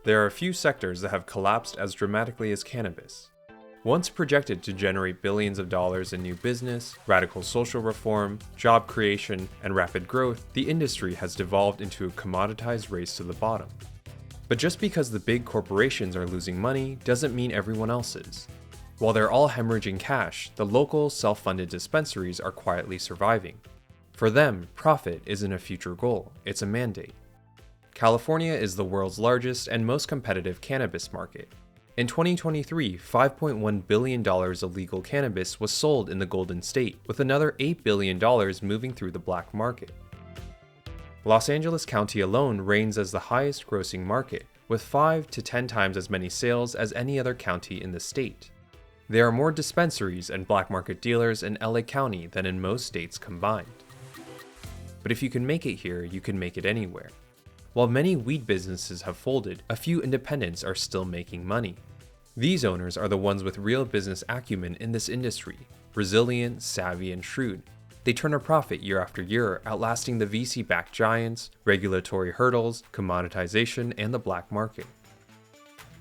There are a few sectors that have collapsed as dramatically as cannabis. Once projected to generate billions of dollars in new business, radical social reform, job creation, and rapid growth, the industry has devolved into a commoditized race to the bottom. But just because the big corporations are losing money doesn't mean everyone else is. While they're all hemorrhaging cash, the local, self-funded dispensaries are quietly surviving. For them, profit isn't a future goal, it's a mandate. California is the world's largest and most competitive cannabis market. In 2023, $5.1 billion of legal cannabis was sold in the Golden State, with another $8 billion moving through the black market. Los Angeles County alone reigns as the highest grossing market, with 5 to 10 times as many sales as any other county in the state. There are more dispensaries and black market dealers in LA County than in most states combined. But if you can make it here, you can make it anywhere. While many weed businesses have folded, a few independents are still making money. These owners are the ones with real business acumen in this industry, resilient, savvy, and shrewd. They turn a profit year after year, outlasting the VC-backed giants, regulatory hurdles, commoditization, and the black market.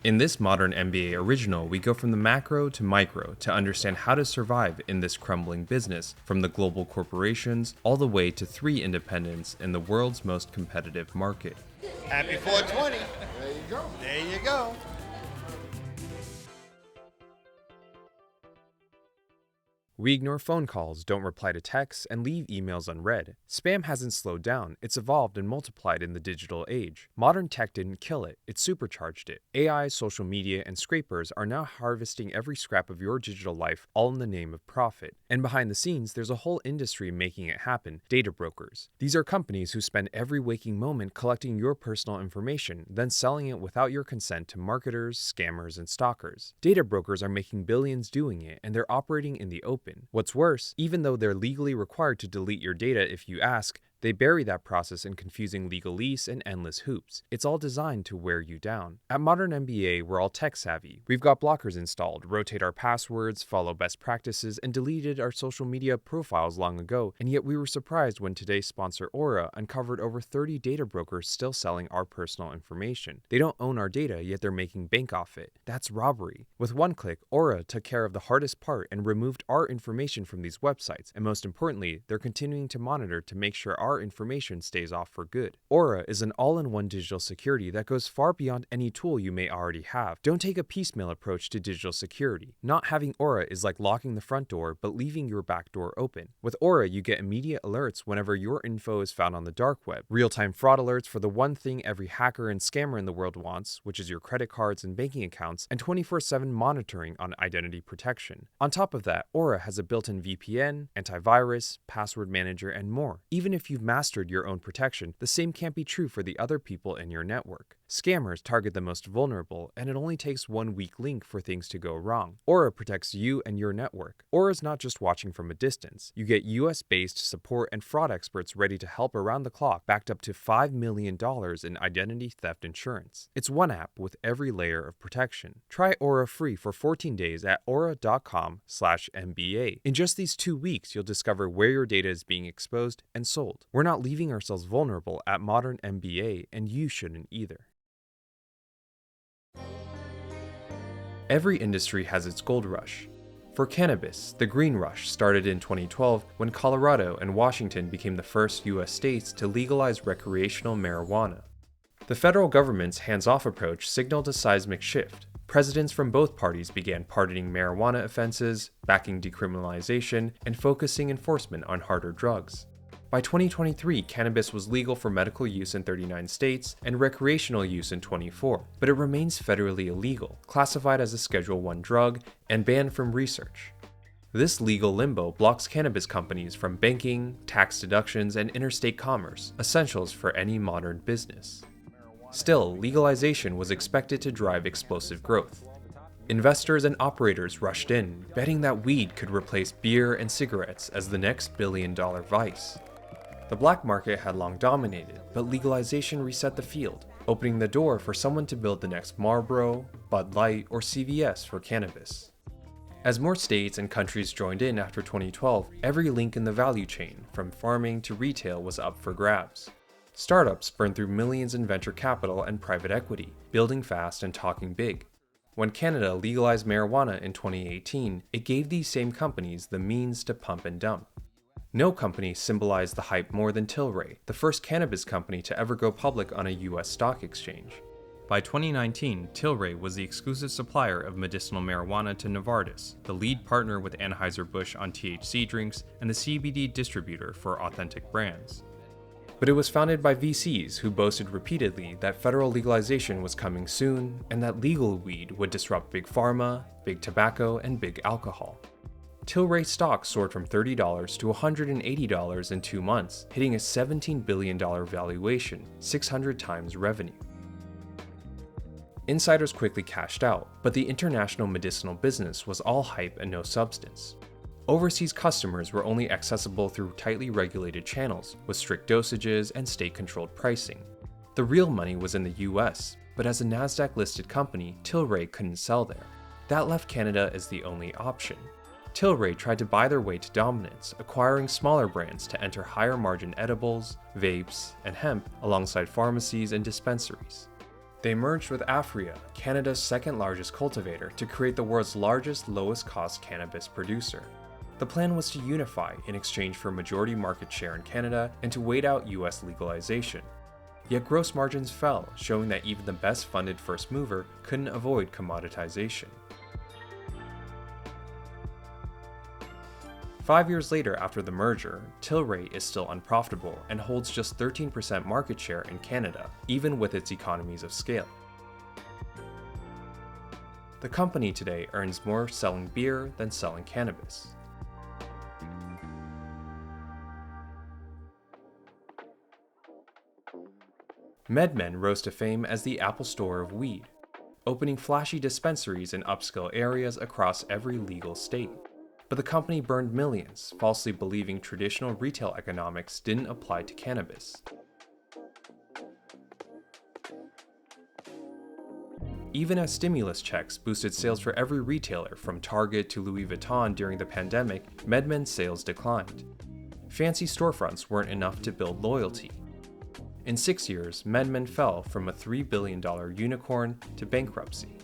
In this modern MBA original, we go from the macro to micro to understand how to survive in this crumbling business, from the global corporations all the way to 3 independents in the world's most competitive market. Happy 420. There you go. There you go. We ignore phone calls, don't reply to texts, and leave emails unread. Spam hasn't slowed down, it's evolved and multiplied in the digital age. Modern tech didn't kill it, it supercharged it. AI, social media, and scrapers are now harvesting every scrap of your digital life, all in the name of profit. And behind the scenes, there's a whole industry making it happen, data brokers. These are companies who spend every waking moment collecting your personal information, then selling it without your consent to marketers, scammers, and stalkers. Data brokers are making billions doing it, and they're operating in the open. What's worse, even though they're legally required to delete your data if you ask, they bury that process in confusing legalese and endless hoops. It's all designed to wear you down. At Modern MBA, we're all tech savvy. We've got blockers installed, rotate our passwords, follow best practices, and deleted our social media profiles long ago, and yet we were surprised when today's sponsor Aura uncovered over 30 data brokers still selling our personal information. They don't own our data, yet they're making bank off it. That's robbery. With one click, Aura took care of the hardest part and removed our information from these websites, and most importantly, they're continuing to monitor to make sure our information stays off for good. Aura is an all-in-one digital security that goes far beyond any tool you may already have. Don't take a piecemeal approach to digital security. Not having Aura is like locking the front door but leaving your back door open. With Aura, you get immediate alerts whenever your info is found on the dark web, real-time fraud alerts for the one thing every hacker and scammer in the world wants, which is your credit cards and banking accounts, and 24/7 monitoring on identity protection. On top of that, Aura has a built-in VPN, antivirus, password manager, and more. Even if you've mastered your own protection, the same can't be true for the other people in your network. Scammers target the most vulnerable, and it only takes one weak link for things to go wrong. Aura protects you and your network. Aura's not just watching from a distance. You get US-based support and fraud experts ready to help around the clock, backed up to $5 million in identity theft insurance. It's one app with every layer of protection. Try Aura free for 14 days at aura.com/MBA. In just these 2 weeks, you'll discover where your data is being exposed and sold. We're not leaving ourselves vulnerable at Modern MBA, and you shouldn't either. Every industry has its gold rush. For cannabis, the green rush started in 2012 when Colorado and Washington became the first US states to legalize recreational marijuana. The federal government's hands-off approach signaled a seismic shift. Presidents from both parties began pardoning marijuana offenses, backing decriminalization, and focusing enforcement on harder drugs. By 2023, cannabis was legal for medical use in 39 states and recreational use in 24, but it remains federally illegal, classified as a Schedule I drug, and banned from research. This legal limbo blocks cannabis companies from banking, tax deductions, and interstate commerce, essentials for any modern business. Still, legalization was expected to drive explosive growth. Investors and operators rushed in, betting that weed could replace beer and cigarettes as the next billion-dollar vice. The black market had long dominated, but legalization reset the field, opening the door for someone to build the next Marlboro, Bud Light, or CVS for cannabis. As more states and countries joined in after 2012, every link in the value chain, from farming to retail, was up for grabs. Startups burn through millions in venture capital and private equity, building fast and talking big. When Canada legalized marijuana in 2018, it gave these same companies the means to pump and dump. No company symbolized the hype more than Tilray, the first cannabis company to ever go public on a US stock exchange. By 2019, Tilray was the exclusive supplier of medicinal marijuana to Novartis, the lead partner with Anheuser-Busch on THC drinks, and the CBD distributor for authentic brands. But it was founded by VCs who boasted repeatedly that federal legalization was coming soon, and that legal weed would disrupt big pharma, big tobacco, and big alcohol. Tilray stock soared from $30 to $180 in 2 months, hitting a $17 billion valuation, 600 times revenue. Insiders quickly cashed out, but the international medicinal business was all hype and no substance. Overseas customers were only accessible through tightly regulated channels, with strict dosages and state-controlled pricing. The real money was in the US, but as a NASDAQ-listed company, Tilray couldn't sell there. That left Canada as the only option. Tilray tried to buy their way to dominance, acquiring smaller brands to enter higher-margin edibles, vapes, and hemp alongside pharmacies and dispensaries. They merged with Aphria, Canada's second-largest cultivator, to create the world's largest, lowest-cost cannabis producer. The plan was to unify in exchange for majority market share in Canada and to wait out US legalization. Yet gross margins fell, showing that even the best-funded first mover couldn't avoid commoditization. 5 years later after the merger, Tilray is still unprofitable and holds just 13% market share in Canada, even with its economies of scale. The company today earns more selling beer than selling cannabis. MedMen rose to fame as the Apple Store of weed, opening flashy dispensaries in upscale areas across every legal state. But the company burned millions, falsely believing traditional retail economics didn't apply to cannabis. Even as stimulus checks boosted sales for every retailer from Target to Louis Vuitton during the pandemic, MedMen's sales declined. Fancy storefronts weren't enough to build loyalty. In 6 years, MedMen fell from a $3 billion unicorn to bankruptcy.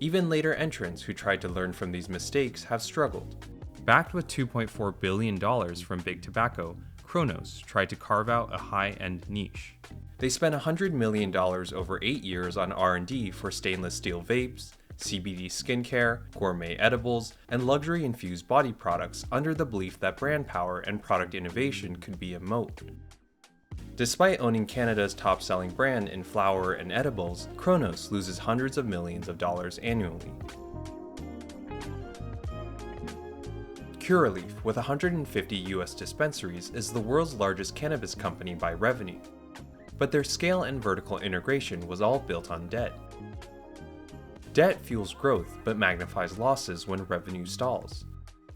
Even later entrants who tried to learn from these mistakes have struggled. Backed with $2.4 billion from Big Tobacco, Cronos tried to carve out a high-end niche. They spent $100 million over 8 years on R&D for stainless steel vapes, CBD skincare, gourmet edibles, and luxury-infused body products under the belief that brand power and product innovation could be a moat. Despite owning Canada's top-selling brand in flower and edibles, Cronos loses hundreds of millions of dollars annually. Curaleaf, with 150 US dispensaries, is the world's largest cannabis company by revenue. But their scale and vertical integration was all built on debt. Debt fuels growth but magnifies losses when revenue stalls.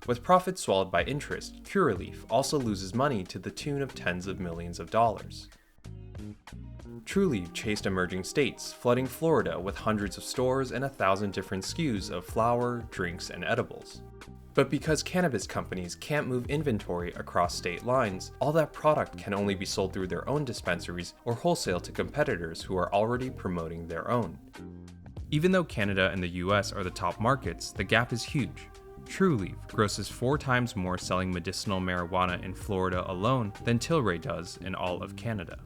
With profits swallowed by interest, Curaleaf also loses money to the tune of tens of millions of dollars. Trulieve chased emerging states, flooding Florida with hundreds of stores and 1,000 different SKUs of flower, drinks, and edibles. But because cannabis companies can't move inventory across state lines, all that product can only be sold through their own dispensaries or wholesale to competitors who are already promoting their own. Even though Canada and the US are the top markets, the gap is huge. Trulieve grosses 4 times more selling medicinal marijuana in Florida alone than Tilray does in all of Canada.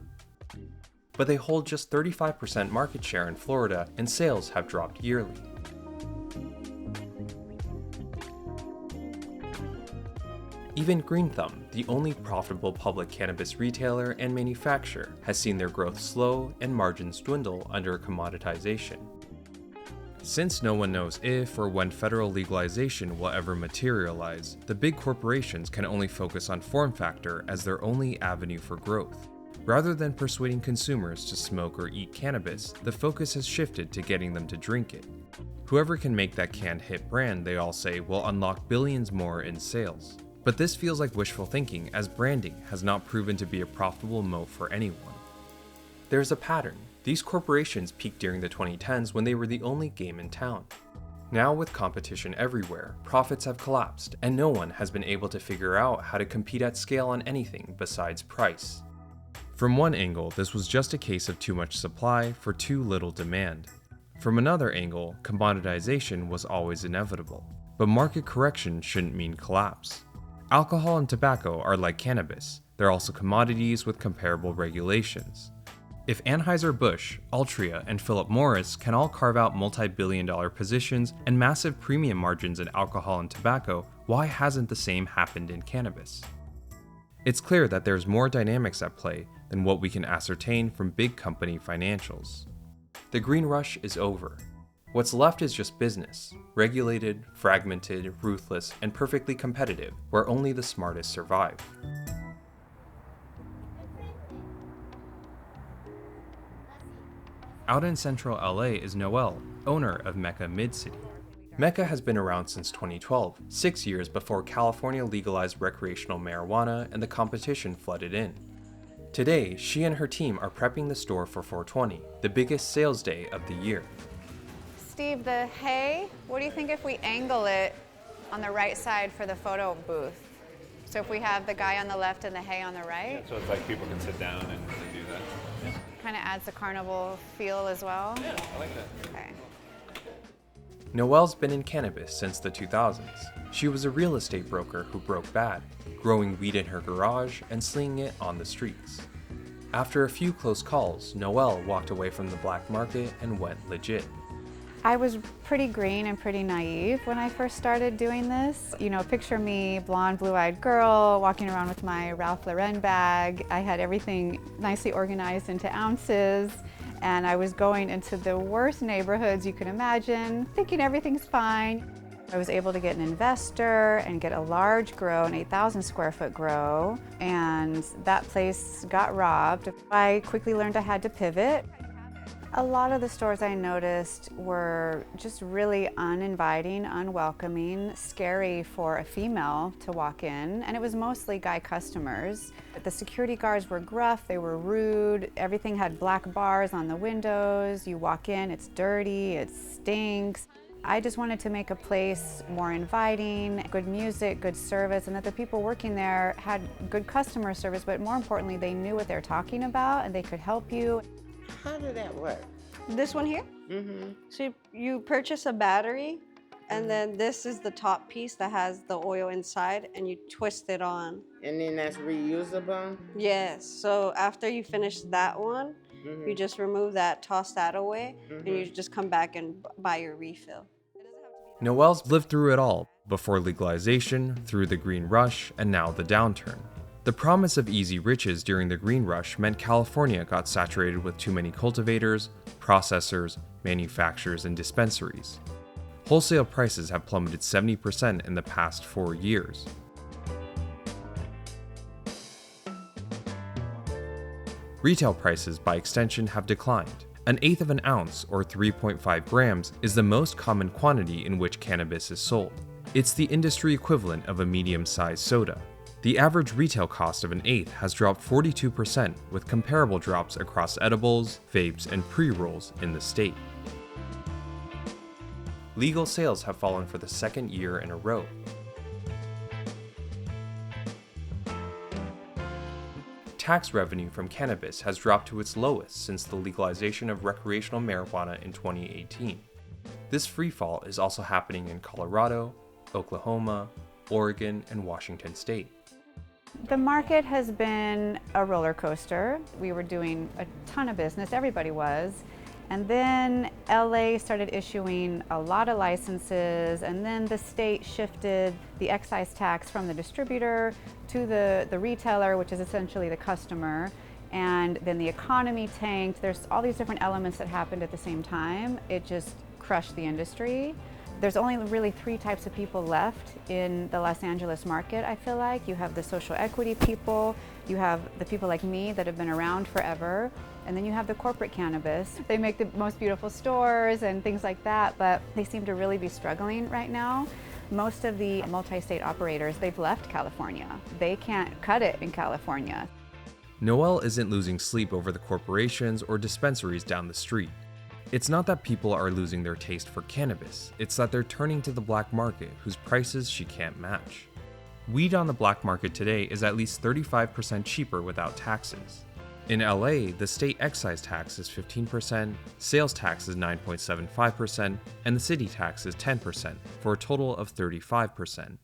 But they hold just 35% market share in Florida, and sales have dropped yearly. Even Green Thumb, the only profitable public cannabis retailer and manufacturer, has seen their growth slow and margins dwindle under commoditization. Since no one knows if or when federal legalization will ever materialize, the big corporations can only focus on form factor as their only avenue for growth. Rather than persuading consumers to smoke or eat cannabis, the focus has shifted to getting them to drink it. Whoever can make that canned hit brand, they all say, will unlock billions more in sales. But this feels like wishful thinking, as branding has not proven to be a profitable moat for anyone. There's a pattern. These corporations peaked during the 2010s when they were the only game in town. Now, with competition everywhere, profits have collapsed, and no one has been able to figure out how to compete at scale on anything besides price. From one angle, this was just a case of too much supply for too little demand. From another angle, commoditization was always inevitable. But market correction shouldn't mean collapse. Alcohol and tobacco are like cannabis. They're also commodities with comparable regulations. If Anheuser-Busch, Altria, and Philip Morris can all carve out multi-billion-dollar positions and massive premium margins in alcohol and tobacco, why hasn't the same happened in cannabis? It's clear that there's more dynamics at play than what we can ascertain from big company financials. The green rush is over. What's left is just business, regulated, fragmented, ruthless, and perfectly competitive, where only the smartest survive. Out in central LA is Noel, owner of Mecca Mid-City. Mecca has been around since 2012, 6 years before California legalized recreational marijuana and the competition flooded in. Today, she and her team are prepping the store for 420, the biggest sales day of the year. Steve, the hay, what do you think if we angle it on the right side for the photo booth? So if we have the guy on the left and the hay on the right? Yeah, so it's like people can sit down and do that. Yeah. Kind of adds the carnival feel as well? Yeah, I like that. Okay. Noelle's been in cannabis since the 2000s. She was a real estate broker who broke bad, growing weed in her garage and slinging it on the streets. After a few close calls, Noelle walked away from the black market and went legit. I was pretty green and pretty naive when I first started doing this. You know, picture me, blonde, blue-eyed girl, walking around with my Ralph Lauren bag. I had everything nicely organized into ounces, and I was going into the worst neighborhoods you can imagine, thinking everything's fine. I was able to get an investor and get a large grow, an 8,000 square foot grow, and that place got robbed. I quickly learned I had to pivot. A lot of the stores I noticed were just really uninviting, unwelcoming, scary for a female to walk in, and it was mostly guy customers. The security guards were gruff, they were rude, everything had black bars on the windows. You walk in, it's dirty, it stinks. I just wanted to make a place more inviting, good music, good service, and that the people working there had good customer service, but more importantly, they knew what they're talking about and they could help you. How did that work? This one here? Mm-hmm. So you purchase a battery, and then this is the top piece that has the oil inside, and you twist it on. And then that's reusable? Yes, so after you finish that one, you just remove that, toss that away, and you just come back and buy your refill. Noelle's lived through it all, before legalization, through the green rush, and now the downturn. The promise of easy riches during the green rush meant California got saturated with too many cultivators, processors, manufacturers, and dispensaries. Wholesale prices have plummeted 70% in the past 4 years. Retail prices, by extension, have declined. An eighth of an ounce, or 3.5 grams, is the most common quantity in which cannabis is sold. It's the industry equivalent of a medium-sized soda. The average retail cost of an eighth has dropped 42%, with comparable drops across edibles, vapes, and pre-rolls in the state. Legal sales have fallen for the second year in a row. Tax revenue from cannabis has dropped to its lowest since the legalization of recreational marijuana in 2018. This freefall is also happening in Colorado, Oklahoma, Oregon, and Washington state. The market has been a roller coaster. We were doing a ton of business, everybody was. And then LA started issuing a lot of licenses, and then the state shifted the excise tax from the distributor to the retailer, which is essentially the customer. And then the economy tanked. There's all these different elements that happened at the same time. It just crushed the industry. There's only really 3 types of people left in the Los Angeles market, I feel like. You have the social equity people, you have the people like me that have been around forever, and then you have the corporate cannabis. They make the most beautiful stores and things like that, but they seem to really be struggling right now. Most of the multi-state operators, they've left California. They can't cut it in California. Noelle isn't losing sleep over the corporations or dispensaries down the street. It's not that people are losing their taste for cannabis, it's that they're turning to the black market, whose prices she can't match. Weed on the black market today is at least 35% cheaper without taxes. In LA, the state excise tax is 15%, sales tax is 9.75%, and the city tax is 10%, for a total of 35%.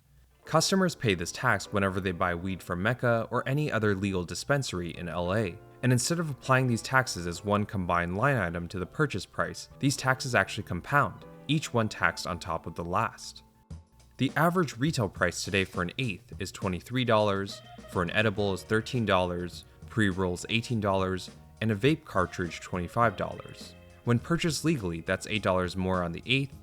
Customers pay this tax whenever they buy weed from Mecca or any other legal dispensary in LA. And instead of applying these taxes as one combined line item to the purchase price, these taxes actually compound, each one taxed on top of the last. The average retail price today for an eighth is $23, for an edible is $13, pre-rolls $18, and a vape cartridge $25. When purchased legally, that's $8 more on the eighth,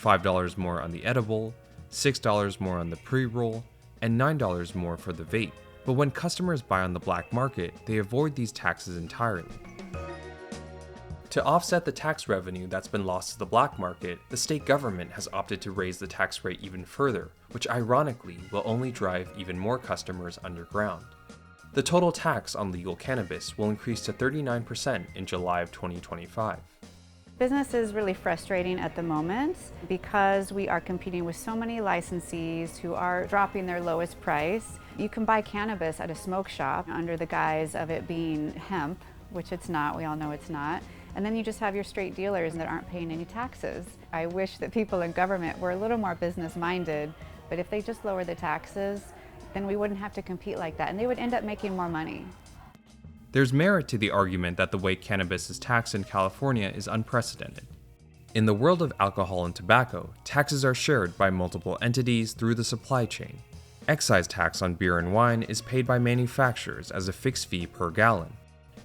$5 more on the edible, $6 more on the pre-roll, and $9 more for the vape. But when customers buy on the black market, they avoid these taxes entirely. To offset the tax revenue that's been lost to the black market, the state government has opted to raise the tax rate even further, which ironically will only drive even more customers underground. The total tax on legal cannabis will increase to 39% in July of 2025. Business is really frustrating at the moment because we are competing with so many licensees who are dropping their lowest price. You can buy cannabis at a smoke shop under the guise of it being hemp, which it's not, we all know it's not. And then you just have your straight dealers that aren't paying any taxes. I wish that people in government were a little more business minded, but if they just lower the taxes, then we wouldn't have to compete like that and they would end up making more money. There's merit to the argument that the way cannabis is taxed in California is unprecedented. In the world of alcohol and tobacco, taxes are shared by multiple entities through the supply chain. Excise tax on beer and wine is paid by manufacturers as a fixed fee per gallon.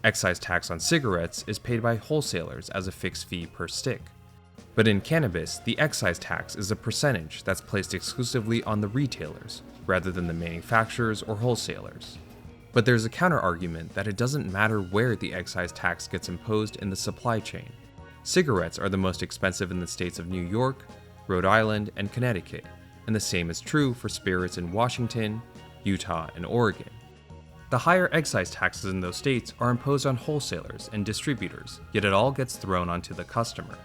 Excise tax on cigarettes is paid by wholesalers as a fixed fee per stick. But in cannabis, the excise tax is a percentage that's placed exclusively on the retailers, rather than the manufacturers or wholesalers. But there's a counter-argument that it doesn't matter where the excise tax gets imposed in the supply chain. Cigarettes are the most expensive in the states of New York, Rhode Island, and Connecticut, and the same is true for spirits in Washington, Utah, and Oregon. The higher excise taxes in those states are imposed on wholesalers and distributors, yet it all gets thrown onto the customer.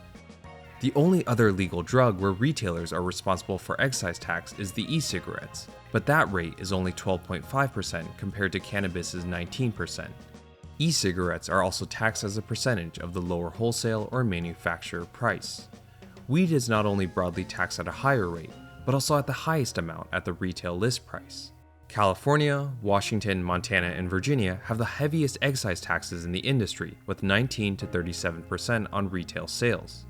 The only other legal drug where retailers are responsible for excise tax is the e-cigarettes, but that rate is only 12.5% compared to cannabis's 19%. E-cigarettes are also taxed as a percentage of the lower wholesale or manufacturer price. Weed is not only broadly taxed at a higher rate, but also at the highest amount at the retail list price. California, Washington, Montana, and Virginia have the heaviest excise taxes in the industry, with 19 to 37% on retail sales.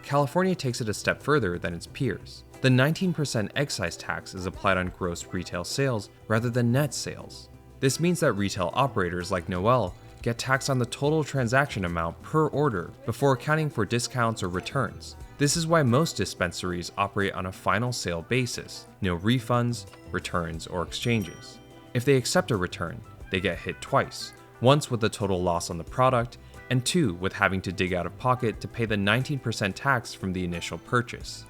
California takes it a step further than its peers. The 19% excise tax is applied on gross retail sales rather than net sales. This means that retail operators like Noel get taxed on the total transaction amount per order before accounting for discounts or returns. This is why most dispensaries operate on a final sale basis, no refunds, returns, or exchanges. If they accept a return, they get hit twice, once with the total loss on the product, and two with having to dig out of pocket to pay the 19% tax from the initial purchase.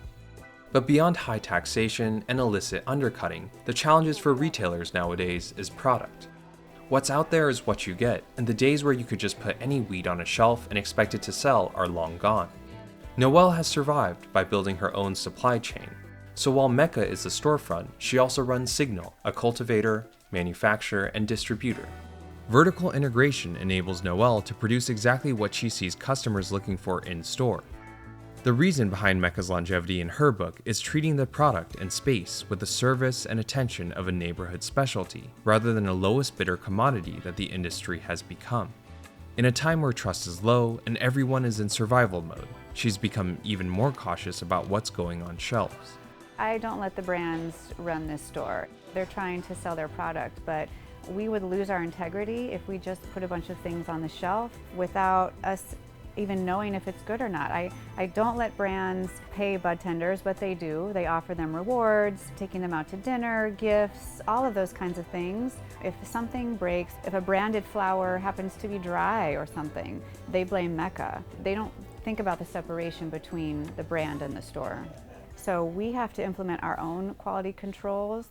But beyond high taxation and illicit undercutting, the challenges for retailers nowadays is product. What's out there is what you get, and the days where you could just put any weed on a shelf and expect it to sell are long gone. Noelle has survived by building her own supply chain. So while Mecca is the storefront, she also runs Signal, a cultivator, manufacturer, and distributor. Vertical integration enables Noelle to produce exactly what she sees customers looking for in store. The reason behind Mecca's longevity in her book is treating the product and space with the service and attention of a neighborhood specialty, rather than a lowest bidder commodity that the industry has become. In a time where trust is low and everyone is in survival mode, she's become even more cautious about what's going on shelves. I don't let the brands run this store. They're trying to sell their product, but we would lose our integrity if we just put a bunch of things on the shelf without us even knowing if it's good or not. I don't let brands pay bud tenders, but they do. They offer them rewards, taking them out to dinner, gifts, all of those kinds of things. If something breaks, if a branded flower happens to be dry or something, they blame Mecca. They don't think about the separation between the brand and the store. So we have to implement our own quality controls.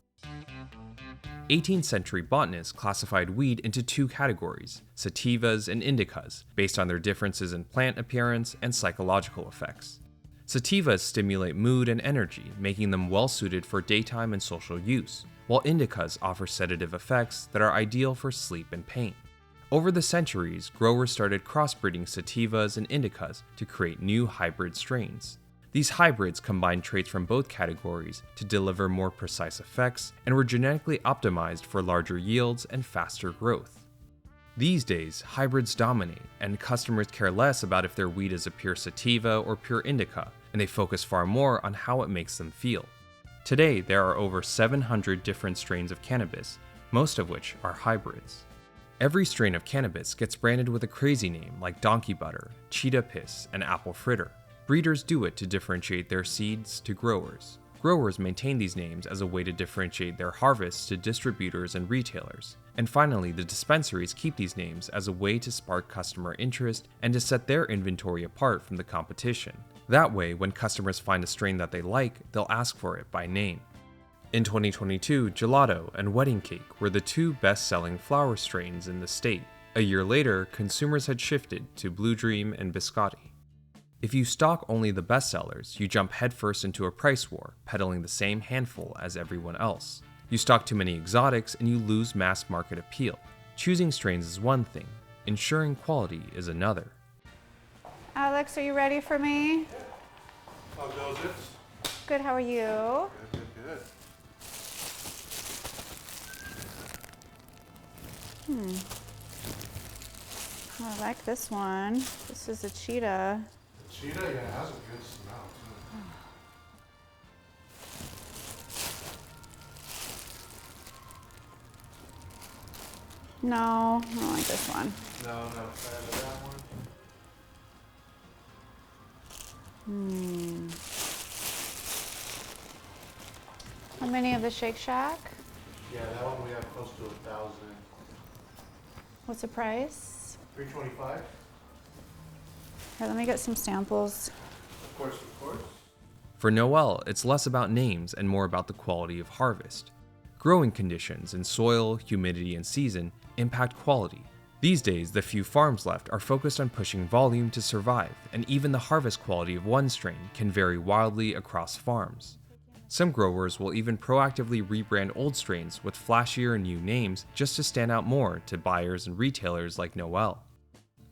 18th century botanists classified weed into two categories, sativas and indicas, based on their differences in plant appearance and psychological effects. Sativas stimulate mood and energy, making them well suited for daytime and social use, while indicas offer sedative effects that are ideal for sleep and pain. Over the centuries, growers started crossbreeding sativas and indicas to create new hybrid strains. These hybrids combined traits from both categories to deliver more precise effects and were genetically optimized for larger yields and faster growth. These days, hybrids dominate, and customers care less about if their weed is a pure sativa or pure indica, and they focus far more on how it makes them feel. Today, there are over 700 different strains of cannabis, most of which are hybrids. Every strain of cannabis gets branded with a crazy name like donkey butter, cheetah piss, and apple fritter. Breeders do it to differentiate their seeds to growers. Growers maintain these names as a way to differentiate their harvests to distributors and retailers. And finally, the dispensaries keep these names as a way to spark customer interest and to set their inventory apart from the competition. That way, when customers find a strain that they like, they'll ask for it by name. In 2022, gelato and wedding cake were the two best-selling flower strains in the state. A year later, consumers had shifted to Blue Dream and Biscotti. If you stock only the bestsellers, you jump headfirst into a price war, peddling the same handful as everyone else. You stock too many exotics and you lose mass market appeal. Choosing strains is one thing, ensuring quality is another. Alex, are you ready for me? How goes it? Good, how are you? Good. I like this one. This is a cheetah. Cheetah, yeah, it has a good smell too. No, I don't like this one. No, not a fan of that one. How many of the Shake Shack? Yeah, that one we have close to 1,000. What's the price? $325? Here, let me get some samples. Of course, of course. For Noel, it's less about names and more about the quality of harvest. Growing conditions in soil, humidity, and season impact quality. These days, the few farms left are focused on pushing volume to survive, and even the harvest quality of one strain can vary wildly across farms. Some growers will even proactively rebrand old strains with flashier new names just to stand out more to buyers and retailers like Noel.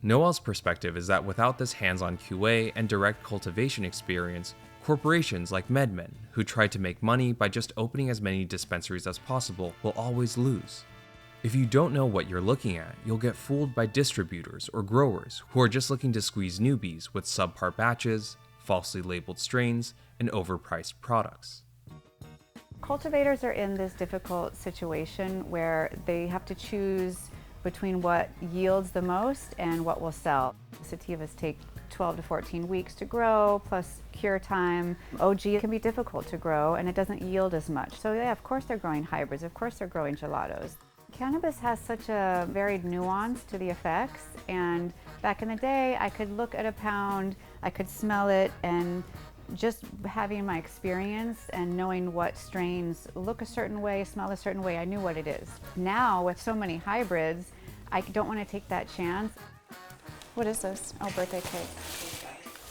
Noel's perspective is that without this hands-on QA and direct cultivation experience, corporations like MedMen, who try to make money by just opening as many dispensaries as possible, will always lose. If you don't know what you're looking at, you'll get fooled by distributors or growers who are just looking to squeeze newbies with subpar batches, falsely labeled strains, and overpriced products. Cultivators are in this difficult situation where they have to choose between what yields the most and what will sell. Sativas take 12 to 14 weeks to grow, plus cure time. OG can be difficult to grow and it doesn't yield as much. So yeah, of course they're growing hybrids, of course they're growing gelatos. Cannabis has such a varied nuance to the effects, and back in the day I could look at a pound, I could smell it, and just having my experience and knowing what strains look a certain way, smell a certain way, I knew what it is. Now with so many hybrids, I don't want to take that chance. What is this? Oh, birthday cake.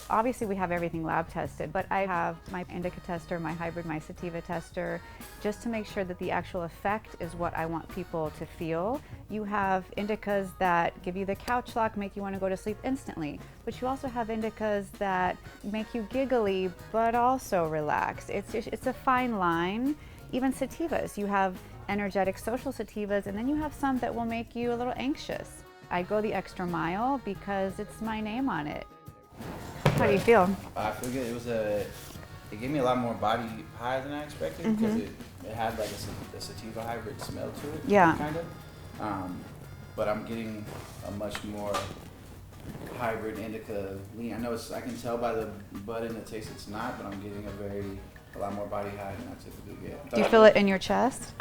Obviously we have everything lab tested, but I have my indica tester, my hybrid, my sativa tester, just to make sure that the actual effect is what I want people to feel. You have indicas that give you the couch lock, make you want to go to sleep instantly, but you also have indicas that make you giggly, but also relax. It's a fine line. Even sativas, you have energetic social sativas, and then you have some that will make you a little anxious. I go the extra mile because it's my name on it. How do you feel? I feel good. It gave me a lot more body high than I expected because it had like a sativa hybrid smell to it. Yeah. Kind of. But I'm getting a much more hybrid indica lean. I know I can tell by the bud and the taste it's not, but I'm getting a lot more body high than I typically get. Do you feel it in your chest?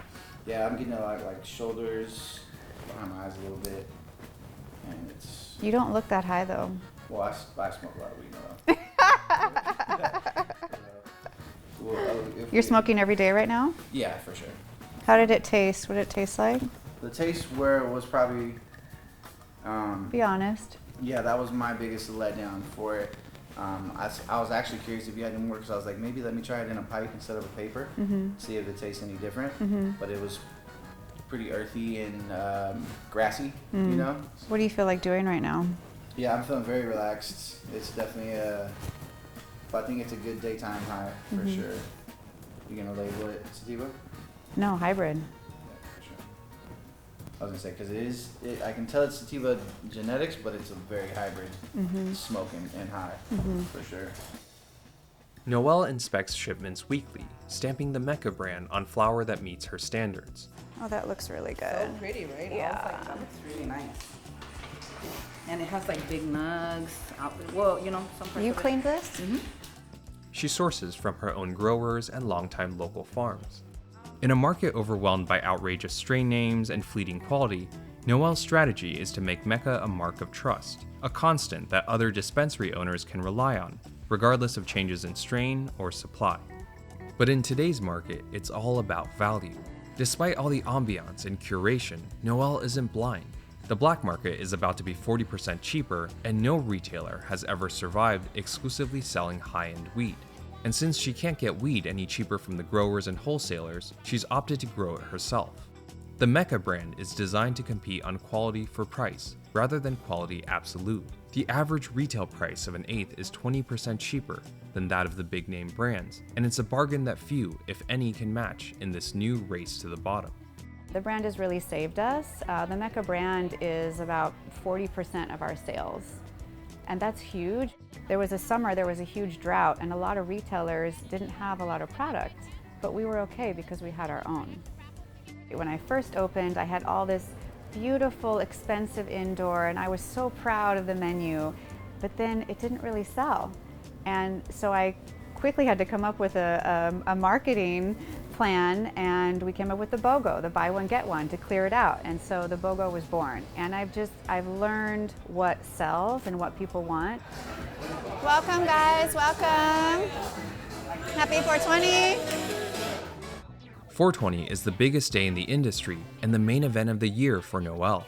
Yeah, I'm getting a lot like shoulders, behind my eyes a little bit, and it's. You don't look that high though. Well, I smoke a lot of weed now. You're smoking every day right now? Yeah, for sure. How did it taste? What did it taste like? The taste where it was probably. Be honest. Yeah, that was my biggest letdown for it. I was actually curious if you had any more because I was like, maybe let me try it in a pipe instead of a paper, see if it tastes any different. But it was pretty earthy and grassy, you know? What do you feel like doing right now? Yeah, I'm feeling very relaxed. It's definitely I think it's a good daytime high for sure. You're gonna label it sativa? No, hybrid. Yeah, for sure. I was gonna say, because I can tell it's sativa genetics, but it's a very hybrid smoking and high, for sure. Noelle inspects shipments weekly, stamping the Mecca brand on flower that meets her standards. Oh, that looks really good. So pretty, right? Yeah. That looks really nice. And it has like big nugs. Well, you know, some parts You of it- cleaned this? She sources from her own growers and longtime local farms. In a market overwhelmed by outrageous strain names and fleeting quality, Noelle's strategy is to make Mecca a mark of trust, a constant that other dispensary owners can rely on, regardless of changes in strain or supply. But in today's market, it's all about value. Despite all the ambiance and curation, Noelle isn't blind. The black market is about to be 40% cheaper, and no retailer has ever survived exclusively selling high-end weed. And since she can't get weed any cheaper from the growers and wholesalers, she's opted to grow it herself. The Mecca brand is designed to compete on quality for price, rather than quality absolute. The average retail price of an eighth is 20% cheaper than that of the big name brands, and it's a bargain that few, if any, can match in this new race to the bottom. The brand has really saved us. The Mecca brand is about 40% of our sales, and that's huge. There was a summer, there was a huge drought, and a lot of retailers didn't have a lot of product, but we were okay because we had our own. When I first opened, I had all this beautiful, expensive indoor, and I was so proud of the menu, but then it didn't really sell. And so I quickly had to come up with a marketing plan, and we came up with the BOGO, the buy one, get one, to clear it out. And so the BOGO was born. And I've learned what sells and what people want. Welcome guys, welcome. Happy 420. 420 is the biggest day in the industry and the main event of the year for Noelle.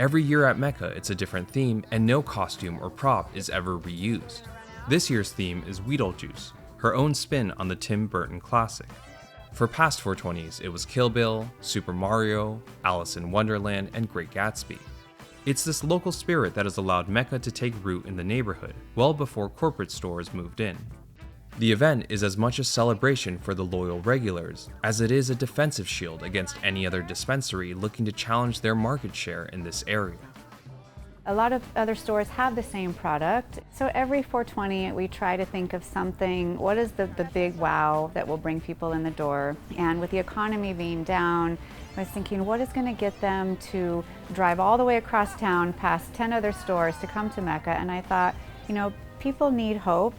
Every year at Mecca, it's a different theme, and no costume or prop is ever reused. This year's theme is Weedlejuice, her own spin on the Tim Burton classic. For past 420s, it was Kill Bill, Super Mario, Alice in Wonderland, and Great Gatsby. It's this local spirit that has allowed Mecca to take root in the neighborhood, well before corporate stores moved in. The event is as much a celebration for the loyal regulars as it is a defensive shield against any other dispensary looking to challenge their market share in this area. A lot of other stores have the same product, so every 420 we try to think of something, what is the big wow that will bring people in the door? And with the economy being down, I was thinking, what is going to get them to drive all the way across town past 10 other stores to come to Mecca? And I thought, you know, people need hope.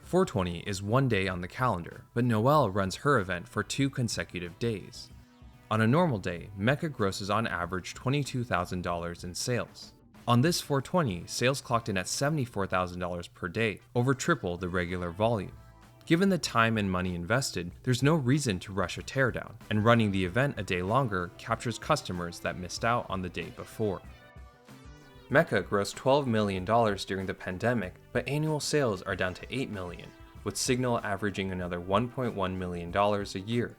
420 is one day on the calendar, but Noelle runs her event for 2 consecutive days. On a normal day, Mecca grosses on average $22,000 in sales. On this 420, sales clocked in at $74,000 per day, over triple the regular volume. Given the time and money invested, there's no reason to rush a teardown, and running the event a day longer captures customers that missed out on the day before. Mecca grossed $12 million during the pandemic, but annual sales are down to $8 million, with Signal averaging another $1.1 million a year.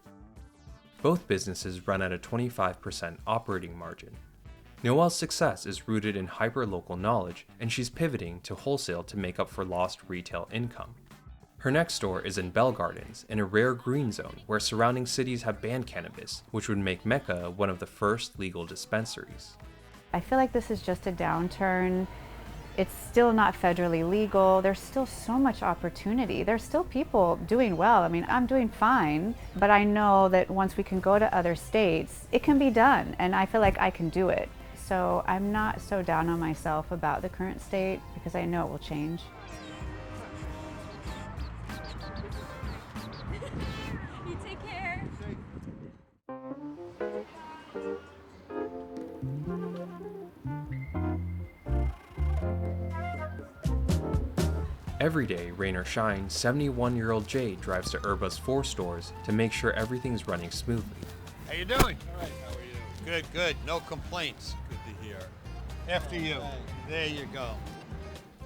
Both businesses run at a 25% operating margin. Noelle's success is rooted in hyper-local knowledge, and she's pivoting to wholesale to make up for lost retail income. Her next store is in Bell Gardens, in a rare green zone where surrounding cities have banned cannabis, which would make Mecca one of the first legal dispensaries. I feel like this is just a downturn. It's still not federally legal. There's still so much opportunity. There's still people doing well. I mean, I'm doing fine, but I know that once we can go to other states, it can be done, and I feel like I can do it. So I'm not so down on myself about the current state because I know it will change. You take care. Every day, rain or shine, 71-year-old Jay drives to Herba's 4 stores to make sure everything's running smoothly. How you doing? All right, how are you? Good, good. No complaints. Good to hear. After you. There you go.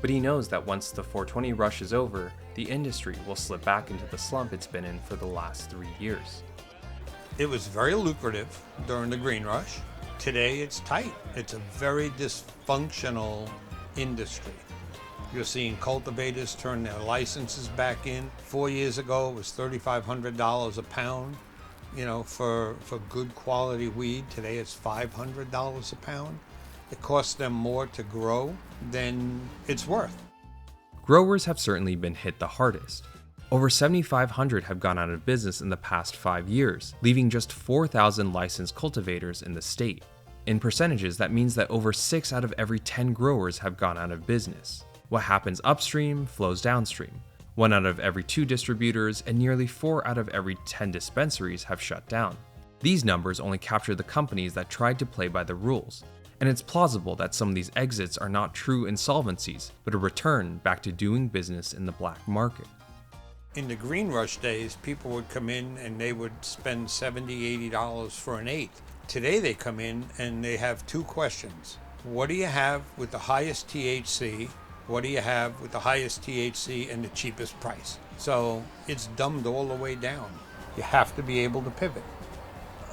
But he knows that once the 420 rush is over, the industry will slip back into the slump it's been in for the last 3 years. It was very lucrative during the green rush. Today it's tight. It's a very dysfunctional industry. You're seeing cultivators turn their licenses back in. 4 years ago, it was $3,500 a pound, for good quality weed. Today it's $500 a pound. It costs them more to grow than it's worth. Growers have certainly been hit the hardest. Over 7,500 have gone out of business in the past 5 years, leaving just 4,000 licensed cultivators in the state. In percentages, that means that over 6 out of every 10 growers have gone out of business. What happens upstream flows downstream. 1 out of every 2 distributors and nearly 4 out of every 10 dispensaries have shut down. These numbers only capture the companies that tried to play by the rules, and it's plausible that some of these exits are not true insolvencies, but a return back to doing business in the black market. In the green rush days, people would come in and they would spend $70, $80 for an eighth. Today they come in and they have 2 questions. What do you have with the highest THC? What do you have with the highest THC and the cheapest price? So it's dumbed all the way down. You have to be able to pivot.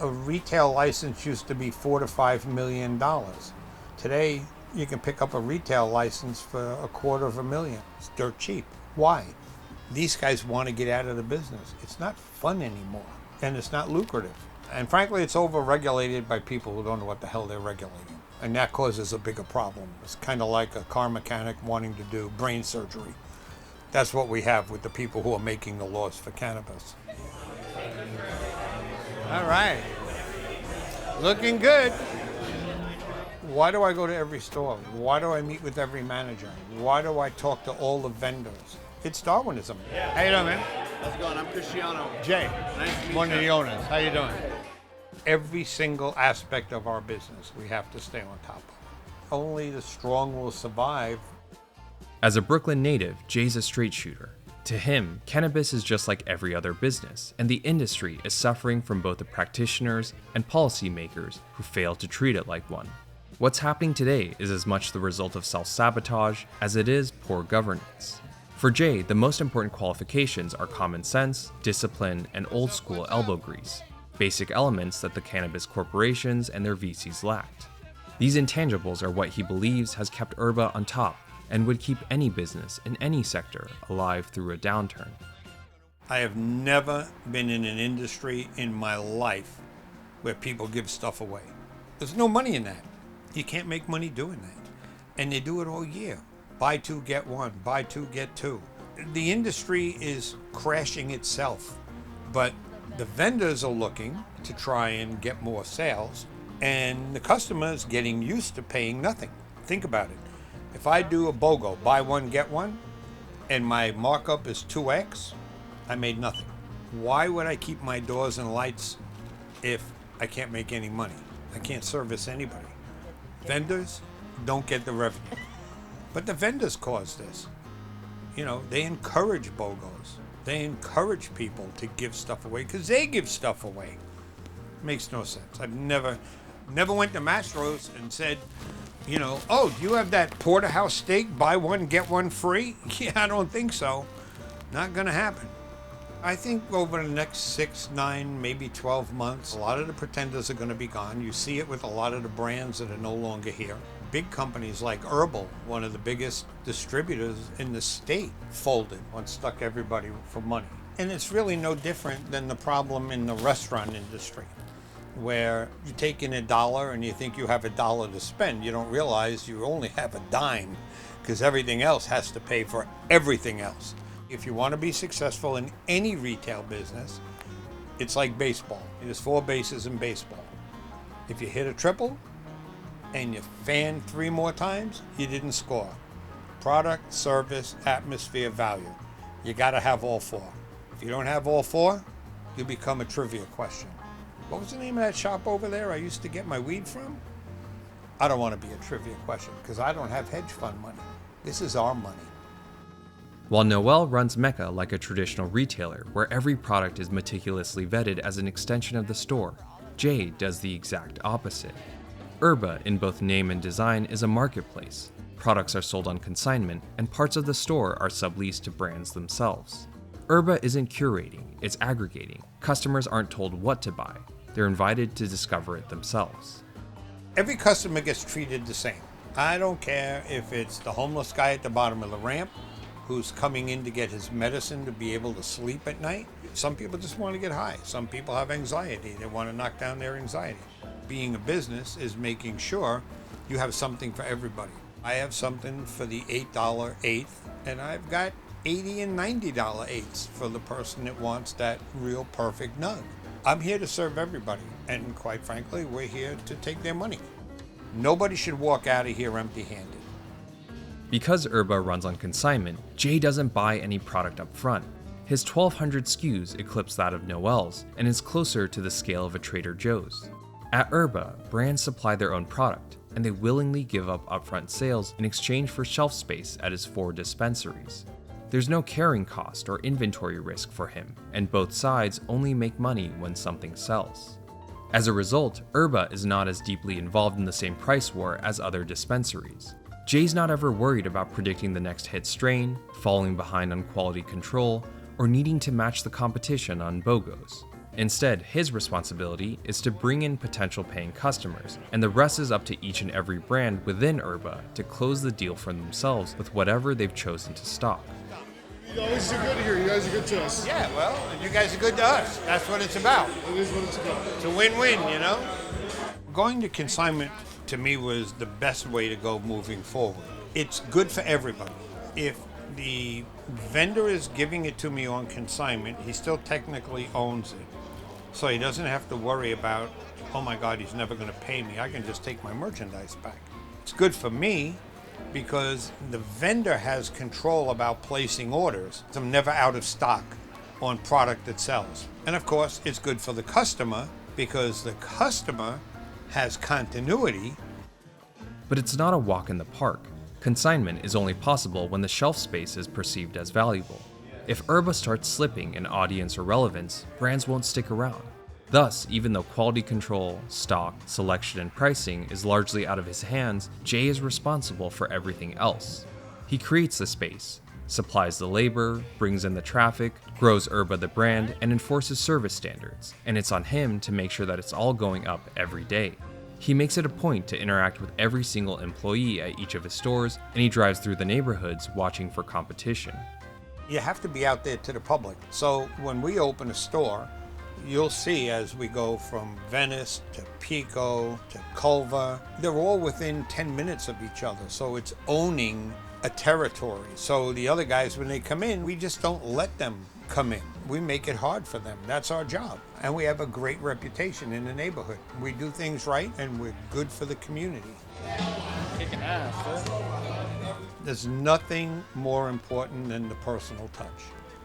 A retail license used to be $4 to $5 million. Today, you can pick up a retail license for $250,000. It's dirt cheap. Why? These guys want to get out of the business. It's not fun anymore, and it's not lucrative. And frankly, it's over-regulated by people who don't know what the hell they're regulating. And that causes a bigger problem. It's kind of like a car mechanic wanting to do brain surgery. That's what we have with the people who are making the laws for cannabis. All right. Looking good. Why do I go to every store? Why do I meet with every manager? Why do I talk to all the vendors? It's Darwinism. How you doing, man? How's it going? I'm Cristiano. Jay. Nice to meet One you. of the owners. How you doing? Every single aspect of our business we have to stay on top of. Only the strong will survive. As a Brooklyn native, Jay's a straight shooter. To him, cannabis is just like every other business, and the industry is suffering from both the practitioners and policymakers who fail to treat it like one. What's happening today is as much the result of self-sabotage as it is poor governance. For Jay, the most important qualifications are common sense, discipline, and old-school elbow grease, basic elements that the cannabis corporations and their VCs lacked. These intangibles are what he believes has kept Herba on top and would keep any business in any sector alive through a downturn. I have never been in an industry in my life where people give stuff away. There's no money in that. You can't make money doing that. And they do it all year. Buy 2, get 1, buy 2, get 2. The industry is crashing itself, but the vendors are looking to try and get more sales, and the customers getting used to paying nothing. Think about it. If I do a BOGO, buy 1, get 1, and my markup is 2x, I made nothing. Why would I keep my doors and lights if I can't make any money? I can't service anybody. Vendors don't get the revenue. But the vendors cause this. They encourage BOGOs. They encourage people to give stuff away because they give stuff away. Makes no sense. I've never went to Mastro's and said, oh, do you have that porterhouse steak? Buy 1, get 1 free? Yeah, I don't think so. Not gonna happen. I think over the next 6, 9, maybe 12 months, a lot of the pretenders are gonna be gone. You see it with a lot of the brands that are no longer here. Big companies like Herbal, one of the biggest distributors in the state, folded and stuck everybody for money. And it's really no different than the problem in the restaurant industry, where you take in $1 and you think you have $1 to spend. You don't realize you only have a dime because everything else has to pay for everything else. If you want to be successful in any retail business, it's like baseball. There's 4 bases in baseball. If you hit a triple, and you fan 3 more times, you didn't score. Product, service, atmosphere, value. You gotta have all 4. If you don't have all 4, you become a trivia question. What was the name of that shop over there I used to get my weed from? I don't want to be a trivia question because I don't have hedge fund money. This is our money. While Noel runs Mecca like a traditional retailer where every product is meticulously vetted as an extension of the store, Jay does the exact opposite. Herba, in both name and design, is a marketplace. Products are sold on consignment, and parts of the store are subleased to brands themselves. Herba isn't curating, it's aggregating. Customers aren't told what to buy. they're invited to discover it themselves. Every customer gets treated the same. I don't care if it's the homeless guy at the bottom of the ramp who's coming in to get his medicine to be able to sleep at night. Some people just want to get high. Some people have anxiety. They want to knock down their anxiety. Being a business is making sure you have something for everybody. I have something for the $8 eighth, and I've got $80 and $90 eighths for the person that wants that real perfect nug. I'm here to serve everybody, and quite frankly, we're here to take their money. Nobody should walk out of here empty-handed. Because Herba runs on consignment, Jay doesn't buy any product up front. His 1,200 SKUs eclipse that of Noel's and is closer to the scale of a Trader Joe's. At Herba, brands supply their own product, and they willingly give up upfront sales in exchange for shelf space at his 4 dispensaries. There's no carrying cost or inventory risk for him, and both sides only make money when something sells. As a result, Herba is not as deeply involved in the same price war as other dispensaries. Jay's not ever worried about predicting the next hit strain, falling behind on quality control, or needing to match the competition on BOGOs. Instead, his responsibility is to bring in potential paying customers, and the rest is up to each and every brand within Herba to close the deal for themselves with whatever they've chosen to stock. You always do good here. You guys are good to us. Yeah, well, you guys are good to us. That's what it's about. It is what it's about. It's a win-win, you know? Going to consignment, to me, was the best way to go moving forward. It's good for everybody. If the vendor is giving it to me on consignment, he still technically owns it. So he doesn't have to worry about, oh my God, he's never going to pay me. I can just take my merchandise back. It's good for me because the vendor has control about placing orders. I'm never out of stock on product that sells. And of course, it's good for the customer because the customer has continuity. But it's not a walk in the park. Consignment is only possible when the shelf space is perceived as valuable. If Herba starts slipping in audience or relevance, brands won't stick around. Thus, even though quality control, stock, selection, and pricing is largely out of his hands, Jay is responsible for everything else. He creates the space, supplies the labor, brings in the traffic, grows Herba the brand, and enforces service standards, and it's on him to make sure that it's all going up every day. He makes it a point to interact with every single employee at each of his stores, and he drives through the neighborhoods watching for competition. You have to be out there to the public. So when we open a store, you'll see as we go from Venice to Pico to Culver, they're all within 10 minutes of each other. So it's owning a territory. So the other guys, when they come in, we just don't let them come in. We make it hard for them. That's our job. And we have a great reputation in the neighborhood. We do things right and we're good for the community. Kicking ass, dude. There's nothing more important than the personal touch.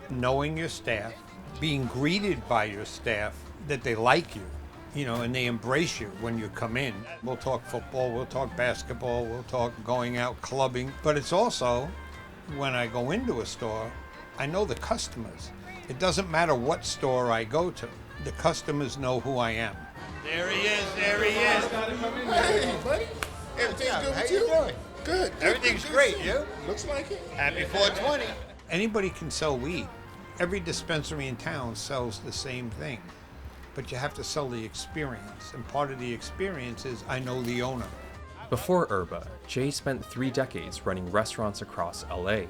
Knowing your staff, being greeted by your staff, that they like you, you know, and they embrace you when you come in. We'll talk football, we'll talk basketball, we'll talk going out clubbing, but it's also, when I go into a store, I know the customers. It doesn't matter what store I go to, the customers know who I am. There he is, there he is. Hey, buddy. Everything's good with you? How you doing? Good. Everything's great, you? Looks like it. Happy 420. Anybody can sell weed. Every dispensary in town sells the same thing, but you have to sell the experience, and part of the experience is I know the owner. Before Herba, Jay spent 3 decades running restaurants across LA.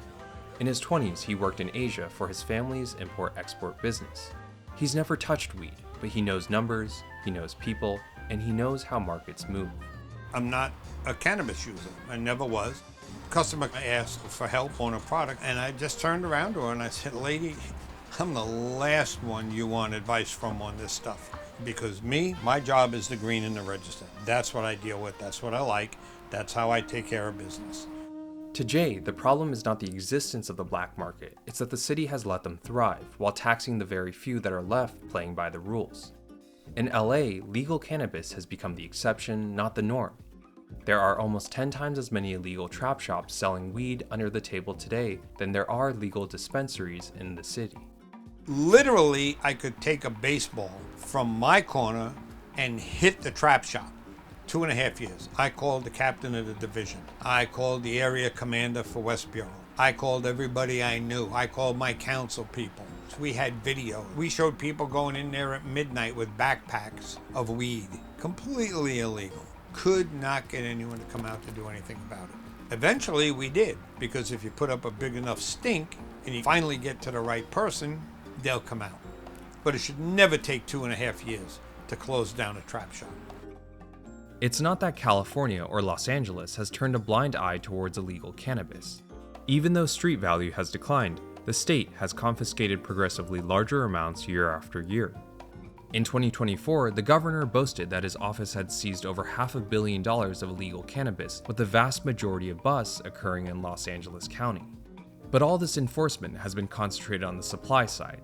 In his 20s, he worked in Asia for his family's import-export business. He's never touched weed, but he knows numbers, he knows people, and he knows how markets move. I'm not a cannabis user. I never was. Customer asked for help on a product, and I just turned around to her and I said, lady, I'm the last one you want advice from on this stuff. Because my job is the green and the register. That's what I deal with. That's what I like. That's how I take care of business. To Jay, the problem is not the existence of the black market, it's that the city has let them thrive while taxing the very few that are left playing by the rules. In LA, legal cannabis has become the exception, not the norm. There are almost 10 times as many illegal trap shops selling weed under the table today than there are legal dispensaries in the city. Literally, I could take a baseball from my corner and hit the trap shop. 2.5 years. I called the captain of the division. I called the area commander for West Bureau. I called everybody I knew. I called my council people. We had video. We showed people going in there at midnight with backpacks of weed. Completely illegal. Could not get anyone to come out to do anything about it. Eventually we did, because if you put up a big enough stink and you finally get to the right person, they'll come out. But it should never take 2.5 years to close down a trap shop. It's not that California or Los Angeles has turned a blind eye towards illegal cannabis. Even though street value has declined, the state has confiscated progressively larger amounts year after year. In 2024, the governor boasted that his office had seized over $500 million of illegal cannabis, with the vast majority of busts occurring in Los Angeles County. But all this enforcement has been concentrated on the supply side.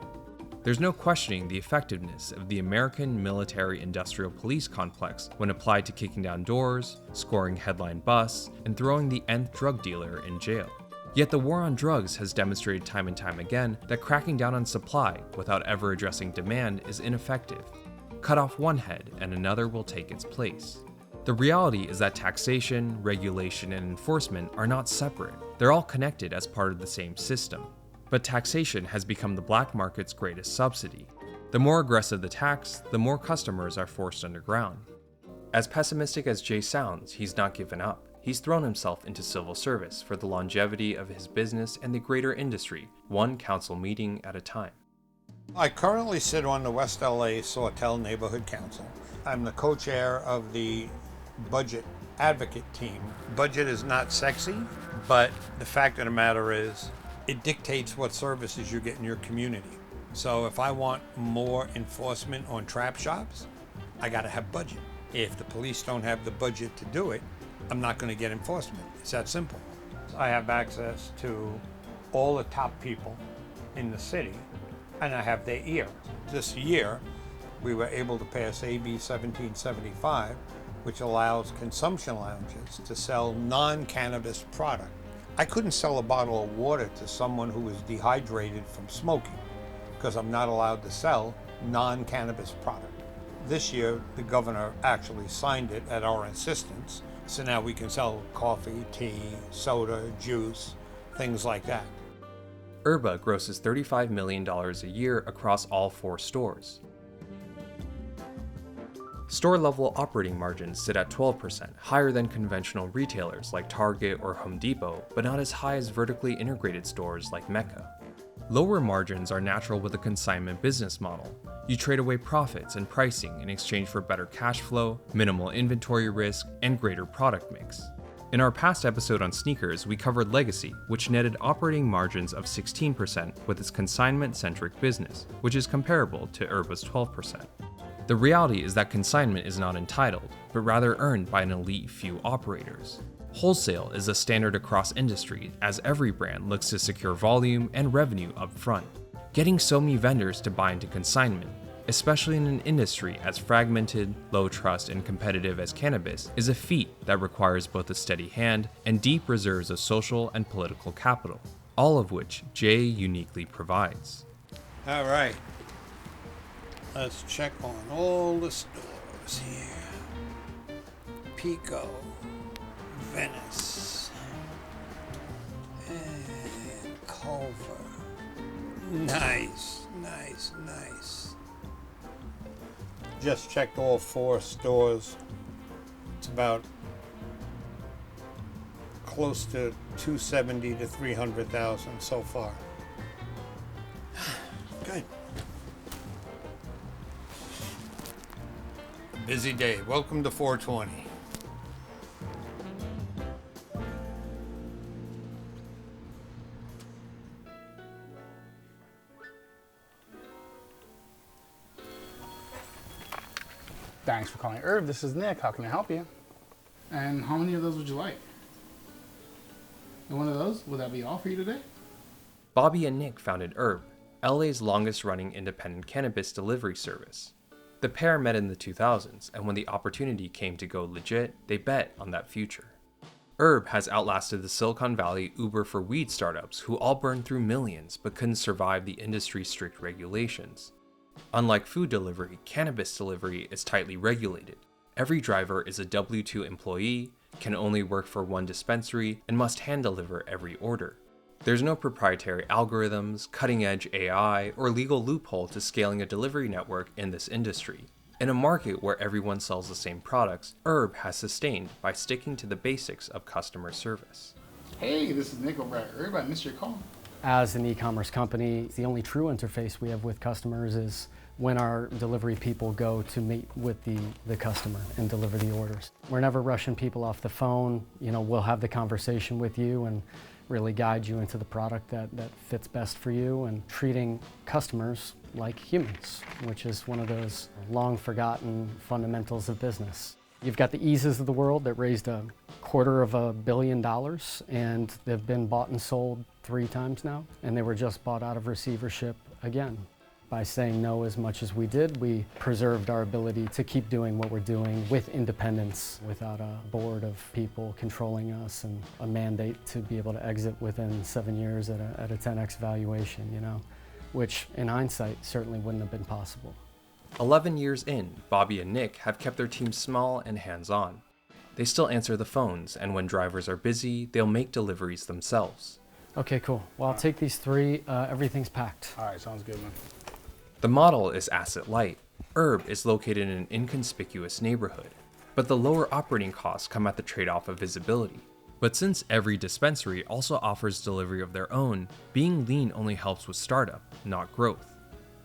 There's no questioning the effectiveness of the American military-industrial police complex when applied to kicking down doors, scoring headline busts, and throwing the nth drug dealer in jail. Yet the war on drugs has demonstrated time and time again that cracking down on supply without ever addressing demand is ineffective. Cut off one head and another will take its place. The reality is that taxation, regulation, and enforcement are not separate. They're all connected as part of the same system. But taxation has become the black market's greatest subsidy. The more aggressive the tax, the more customers are forced underground. As pessimistic as Jay sounds, he's not given up. He's thrown himself into civil service for the longevity of his business and the greater industry, one council meeting at a time. I currently sit on the West LA Sawtell Neighborhood Council. I'm the co-chair of the budget advocate team. Budget is not sexy, but the fact of the matter is, it dictates what services you get in your community. So if I want more enforcement on trap shops, I gotta have budget. If the police don't have the budget to do it, I'm not gonna get enforcement. It's that simple. I have access to all the top people in the city, and I have their ear. This year, we were able to pass AB 1775, which allows consumption lounges to sell non-cannabis product. I couldn't sell a bottle of water to someone who was dehydrated from smoking because I'm not allowed to sell non-cannabis product. This year, the governor actually signed it at our insistence, so now we can sell coffee, tea, soda, juice, things like that. Herba grosses $35 million a year across all 4 stores. Store-level operating margins sit at 12%, higher than conventional retailers like Target or Home Depot, but not as high as vertically integrated stores like Mecca. Lower margins are natural with a consignment business model. You trade away profits and pricing in exchange for better cash flow, minimal inventory risk, and greater product mix. In our past episode on sneakers, we covered Legacy, which netted operating margins of 16% with its consignment-centric business, which is comparable to Herba's 12%. The reality is that consignment is not entitled, but rather earned by an elite few operators. Wholesale is a standard across industry, as every brand looks to secure volume and revenue up front. Getting so many vendors to buy into consignment, especially in an industry as fragmented, low trust, and competitive as cannabis, is a feat that requires both a steady hand and deep reserves of social and political capital, all of which Jay uniquely provides. All right. Let's check on all the stores here. Pico, Venice, and Culver. Nice, nice, nice. Just checked all 4 stores. It's about close to 270 to 300,000 so far. Good. Busy day. Welcome to 420. Thanks for calling Herb. This is Nick. How can I help you? And how many of those would you like? And one of those, would that be all for you today? Bobby and Nick founded Herb, LA's longest-running independent cannabis delivery service. The pair met in the 2000s, and when the opportunity came to go legit, they bet on that future. Herb has outlasted the Silicon Valley Uber for weed startups who all burned through millions but couldn't survive the industry's strict regulations. Unlike food delivery, cannabis delivery is tightly regulated. Every driver is a W-2 employee, can only work for one dispensary, and must hand deliver every order. There's no proprietary algorithms, cutting-edge AI, or legal loophole to scaling a delivery network in this industry. In a market where everyone sells the same products, Herb has sustained by sticking to the basics of customer service. Hey, this is Nick over at Herb. I missed your call. As an e-commerce company, the only true interface we have with customers is when our delivery people go to meet with the customer and deliver the orders. We're never rushing people off the phone. We'll have the conversation with you and really guide you into the product that fits best for you, and treating customers like humans, which is one of those long forgotten fundamentals of business. You've got the Eases of the world that raised $250 million, and they've been bought and sold 3 times now, and they were just bought out of receivership again. By saying no as much as we did, we preserved our ability to keep doing what we're doing with independence, without a board of people controlling us and a mandate to be able to exit within 7 years at a 10x valuation, which in hindsight certainly wouldn't have been possible. 11 years in, Bobby and Nick have kept their team small and hands-on. They still answer the phones, and when drivers are busy, they'll make deliveries themselves. Okay, cool. Well, I'll take these 3. Everything's packed. All right, sounds good, man. The model is asset light. Herb is located in an inconspicuous neighborhood, but the lower operating costs come at the trade-off of visibility. But since every dispensary also offers delivery of their own, being lean only helps with startup, not growth.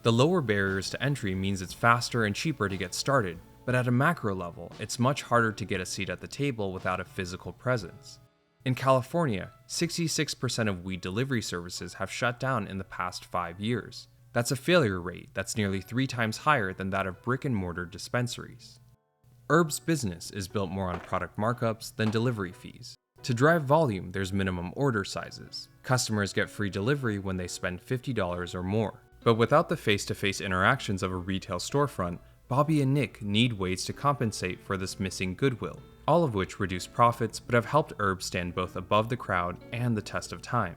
The lower barriers to entry means it's faster and cheaper to get started, but at a macro level, it's much harder to get a seat at the table without a physical presence. In California, 66% of weed delivery services have shut down in the past 5 years. That's a failure rate that's nearly 3 times higher than that of brick-and-mortar dispensaries. Herb's business is built more on product markups than delivery fees. To drive volume, there's minimum order sizes. Customers get free delivery when they spend $50 or more. But without the face-to-face interactions of a retail storefront, Bobby and Nick need ways to compensate for this missing goodwill, all of which reduce profits but have helped Herb stand both above the crowd and the test of time.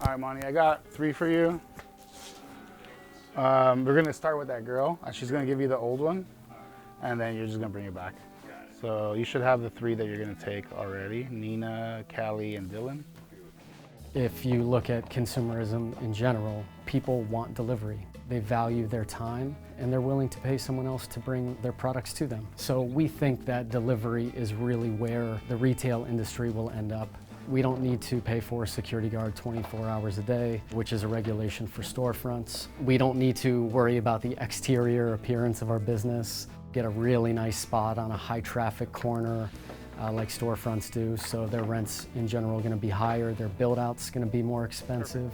All right, Monty, I got 3 for you. We're gonna start with that girl. She's gonna give you the old one, and then you're just gonna bring it back. So you should have the 3 that you're gonna take already: Nina, Callie, and Dylan. If you look at consumerism in general, people want delivery. They value their time, and they're willing to pay someone else to bring their products to them. So we think that delivery is really where the retail industry will end up. We don't need to pay for a security guard 24 hours a day, which is a regulation for storefronts. We don't need to worry about the exterior appearance of our business, get a really nice spot on a high traffic corner like storefronts do, so their rents in general are going to be higher, their build-out's going to be more expensive.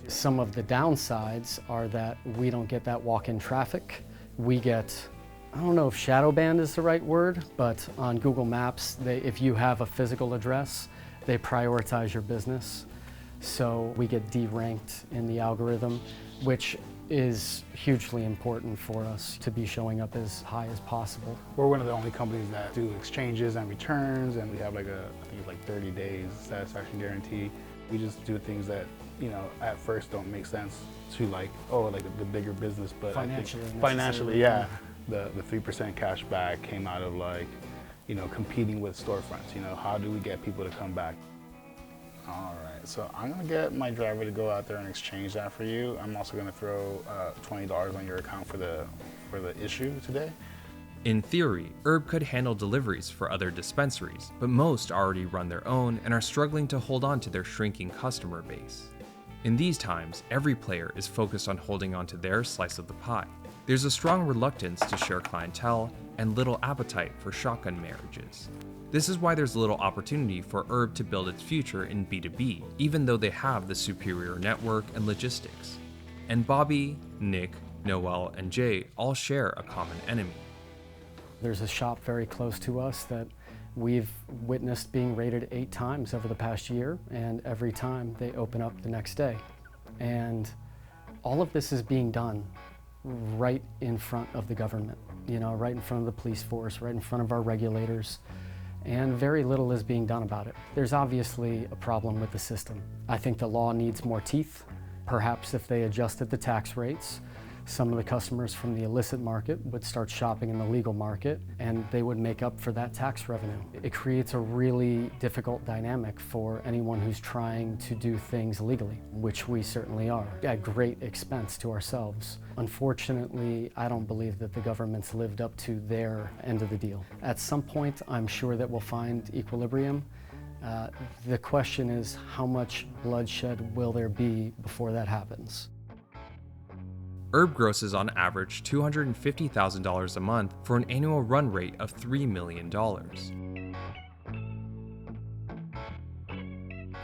Some of the downsides are that we don't get that walk-in traffic. We get, I don't know if shadow banned is the right word, but on Google Maps, if you have a physical address, they prioritize your business. So we get deranked in the algorithm, which is hugely important for us to be showing up as high as possible. We're one of the only companies that do exchanges and returns, and we have I think it's like 30 days satisfaction guarantee. We just do things that, at first don't make sense to the bigger business, but financially, yeah. The 3% cash back came out of competing with storefronts. How do we get people to come back? All right, so I'm gonna get my driver to go out there and exchange that for you. I'm also gonna throw $20 on your account for the issue today. In theory, Herb could handle deliveries for other dispensaries, but most already run their own and are struggling to hold on to their shrinking customer base. In these times, every player is focused on holding on to their slice of the pie. There's a strong reluctance to share clientele and little appetite for shotgun marriages. This is why there's little opportunity for Herb to build its future in B2B, even though they have the superior network and logistics. And Bobby, Nick, Noel, and Jay all share a common enemy. There's a shop very close to us that we've witnessed being raided 8 times over the past year, and every time they open up the next day. And all of this is being done right in front of the government, right in front of the police force, right in front of our regulators, and very little is being done about it. There's obviously a problem with the system. I think the law needs more teeth. Perhaps if they adjusted the tax rates Some of the customers from the illicit market would start shopping in the legal market, and they would make up for that tax revenue. It creates a really difficult dynamic for anyone who's trying to do things legally, which we certainly are, at great expense to ourselves. Unfortunately, I don't believe that the government's lived up to their end of the deal. At some point, I'm sure that we'll find equilibrium. The question is, how much bloodshed will there be before that happens? Herb grosses on average $250,000 a month for an annual run rate of $3 million.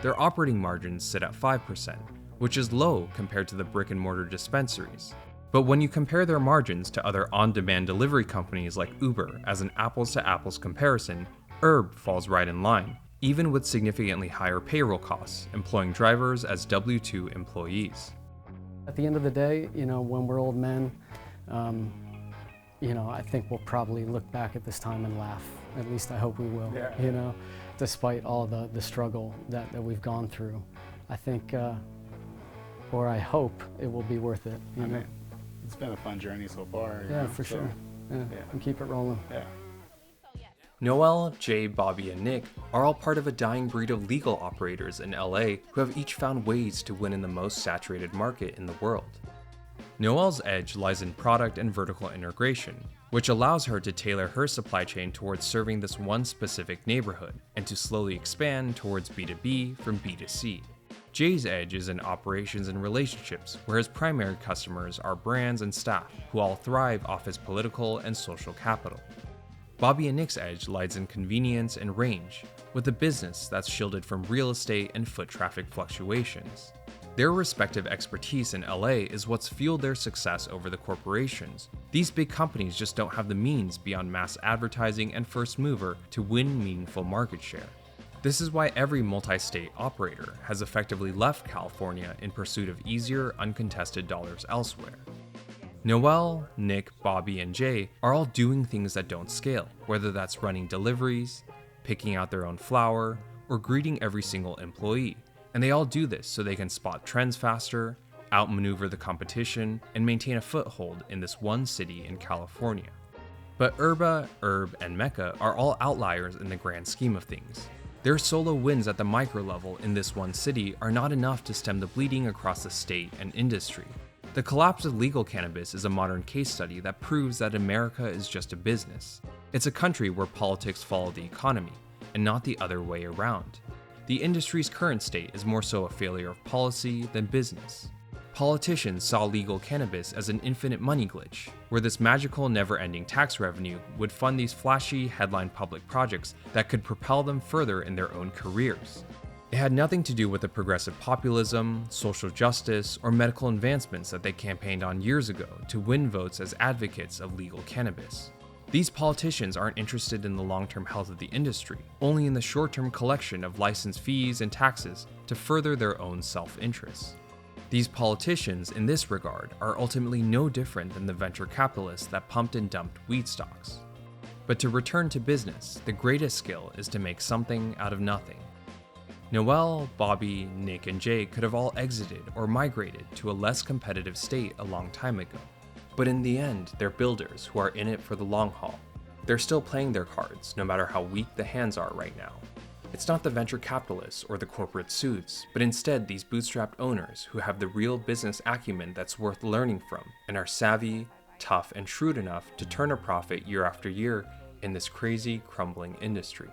Their operating margins sit at 5%, which is low compared to the brick-and-mortar dispensaries. But when you compare their margins to other on-demand delivery companies like Uber as an apples-to-apples comparison, Herb falls right in line, even with significantly higher payroll costs, employing drivers as W-2 employees. At the end of the day, when we're old men, I think we'll probably look back at this time and laugh. At least I hope we will, despite all the struggle that we've gone through. I think, or I hope it will be worth it. I mean, it's been a fun journey so far. Yeah, for sure. Yeah, and keep it rolling. Yeah. Noel, Jay, Bobby, and Nick are all part of a dying breed of legal operators in LA who have each found ways to win in the most saturated market in the world. Noel's edge lies in product and vertical integration, which allows her to tailor her supply chain towards serving this one specific neighborhood and to slowly expand towards B2B from B2C. Jay's edge is in operations and relationships, where his primary customers are brands and staff who all thrive off his political and social capital. Bobby and Nick's edge lies in convenience and range, with a business that's shielded from real estate and foot traffic fluctuations. Their respective expertise in LA is what's fueled their success over the corporations. These big companies just don't have the means beyond mass advertising and first mover to win meaningful market share. This is why every multi-state operator has effectively left California in pursuit of easier, uncontested dollars elsewhere. Noel, Nick, Bobby, and Jay are all doing things that don't scale, whether that's running deliveries, picking out their own flower, or greeting every single employee. And they all do this so they can spot trends faster, outmaneuver the competition, and maintain a foothold in this one city in California. But Herb, and Mecca are all outliers in the grand scheme of things. Their solo wins at the micro level in this one city are not enough to stem the bleeding across the state and industry. The collapse of legal cannabis is a modern case study that proves that America is just a business. It's a country where politics follow the economy, and not the other way around. The industry's current state is more so a failure of policy than business. Politicians saw legal cannabis as an infinite money glitch, where this magical never-ending tax revenue would fund these flashy headline public projects that could propel them further in their own careers. It had nothing to do with the progressive populism, social justice, or medical advancements that they campaigned on years ago to win votes as advocates of legal cannabis. These politicians aren't interested in the long-term health of the industry, only in the short-term collection of license fees and taxes to further their own self-interests. These politicians, in this regard, are ultimately no different than the venture capitalists that pumped and dumped weed stocks. But to return to business, the greatest skill is to make something out of nothing. Noel, Bobby, Nick, and Jay could have all exited or migrated to a less competitive state a long time ago. But in the end, they're builders who are in it for the long haul. They're still playing their cards, no matter how weak the hands are right now. It's not the venture capitalists or the corporate suits, but instead these bootstrapped owners who have the real business acumen that's worth learning from and are savvy, tough, and shrewd enough to turn a profit year after year in this crazy, crumbling industry.